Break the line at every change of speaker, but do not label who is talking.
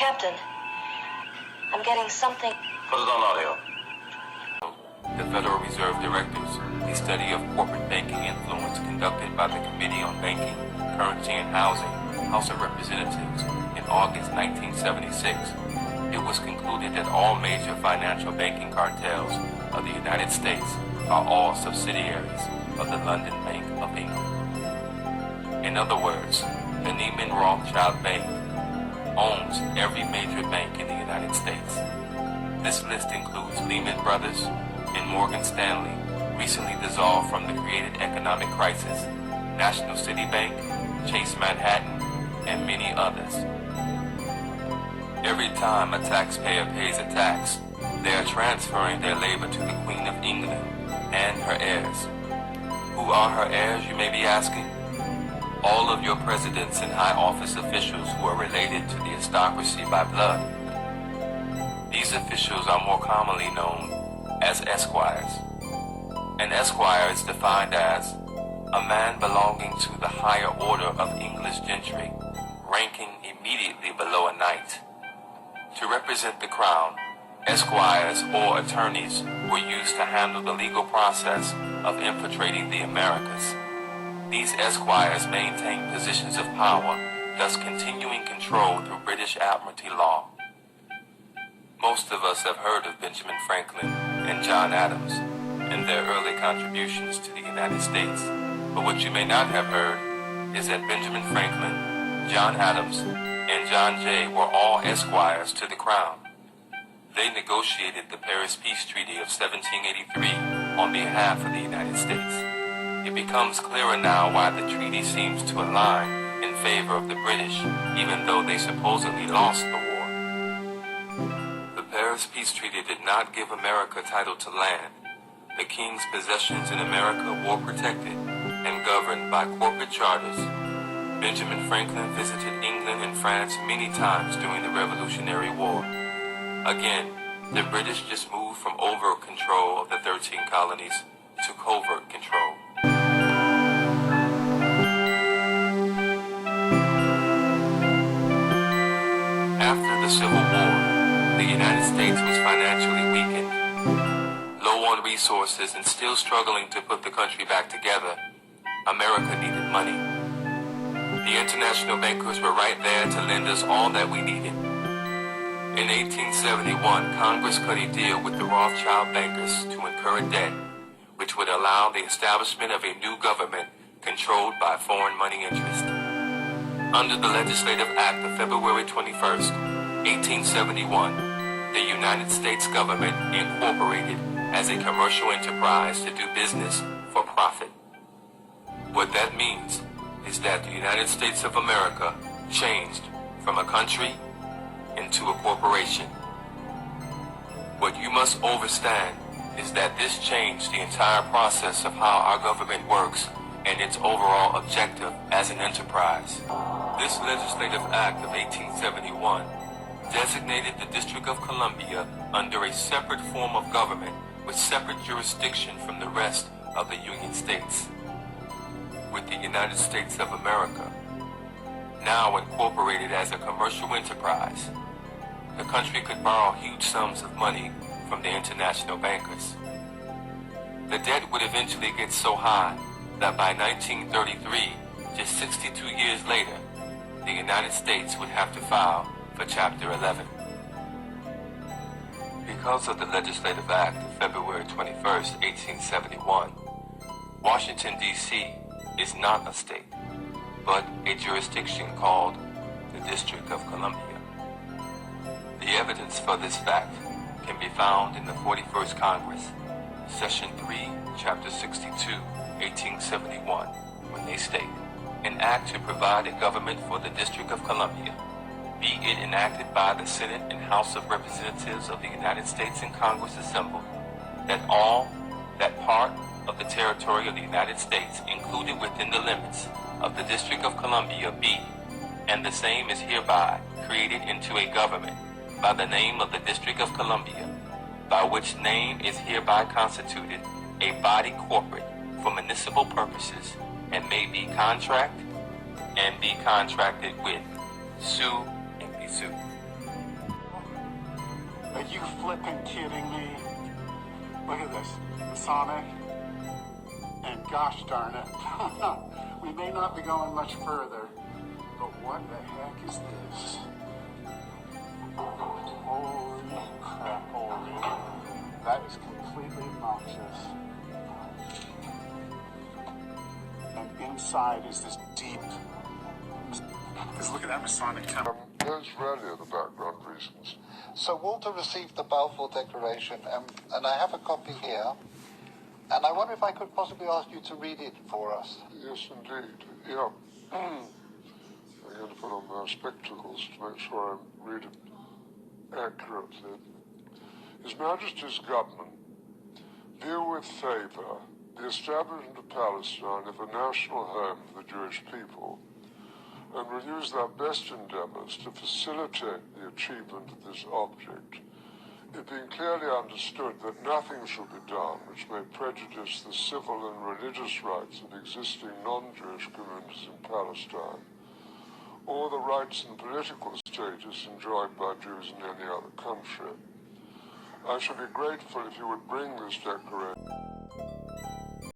Captain, I'm getting something.
Put it on audio.
The Federal Reserve Directors, a study of corporate banking influence conducted by the Committee on Banking, Currency and Housing, House of Representatives, in August 1976, it was concluded that all major financial banking cartels of the United States are all subsidiaries of the London Bank of England. In other words, the Neiman Rothschild Bank owns every major bank in the United States. This list includes Lehman Brothers and Morgan Stanley, recently dissolved from the created economic crisis, National City Bank, Chase Manhattan, and many others. Every time a taxpayer pays a tax, they are transferring their labor to the Queen of England and her heirs. Who are her heirs, you may be asking? All of your presidents and high office officials who are related to the aristocracy by blood. These officials are more commonly known as esquires. An esquire is defined as a man belonging to the higher order of English gentry, ranking immediately below a knight. To represent the crown, esquires or attorneys were used to handle the legal process of infiltrating the Americas. These esquires maintained positions of power, thus continuing control through British Admiralty law. Most of us have heard of Benjamin Franklin and John Adams and their early contributions to the United States. But what you may not have heard is that Benjamin Franklin, John Adams, and John Jay were all esquires to the crown. They negotiated the Paris Peace Treaty of 1783 on behalf of the United States. It becomes clearer now why the treaty seems to align in favor of the British, even though they supposedly lost the war. The Paris Peace Treaty did not give America title to land. The king's possessions in America were protected and governed by corporate charters. Benjamin Franklin visited England and France many times during the Revolutionary War. Again, the British just moved from overt control of the 13 colonies to covert control. After the Civil War, the United States was financially weakened, low on resources and still struggling to put the country back together. America needed money. The international bankers were right there to lend us all that we needed. In 1871, Congress cut a deal with the Rothschild bankers to incur a debt, which would allow the establishment of a new government controlled by foreign money interest. Under the Legislative Act of February 21st, 1871, the United States government incorporated as a commercial enterprise to do business for profit. What that means is that the United States of America changed from a country into a corporation. What you must understand is that this changed the entire process of how our government works and its overall objective as an enterprise. This Legislative Act of 1871 designated the District of Columbia under a separate form of government with separate jurisdiction from the rest of the Union States. With the United States of America now incorporated as a commercial enterprise, the country could borrow huge sums of money from the international bankers. The debt would eventually get so high that by 1933, just 62 years later, the United States would have to file for Chapter 11. Because of the Legislative Act of February 21st, 1871, Washington, D.C. is not a state, but a jurisdiction called the District of Columbia. The evidence for this fact can be found in the 41st Congress, Session 3, Chapter 62, 1871, when they state, an act to provide a government for the District of Columbia, be it enacted by the Senate and House of Representatives of the United States and Congress assembled, that part of the territory of the United States included within the limits of the District of Columbia be, and the same is hereby created into a government by the name of the District of Columbia, by which name is hereby constituted a body corporate for municipal purposes, and may be contract and be contracted with, sue and be sued.
Are you flipping kidding me? Look at this. Masonic. And gosh darn it. We may not be going much further. But what the heck is this? Holy crap, holy. That is completely obnoxious. And inside is this deep... Because look at that Masonic temple.
Those really are the background reasons.
So Walter received the Balfour Declaration, and I have a copy here. And I wonder if I could possibly ask you to read it for us.
Yes, indeed. Yeah. I'm going to put on my spectacles to make sure I read it accurately. His Majesty's government view with favour the establishment of Palestine as a national home for the Jewish people, and will use their best endeavours to facilitate the achievement of this object, it being clearly understood that nothing shall be done which may prejudice the civil and religious rights of existing non-Jewish communities in Palestine, or the rights and political status enjoyed by Jews in any other country. I shall be grateful if you would bring this declaration.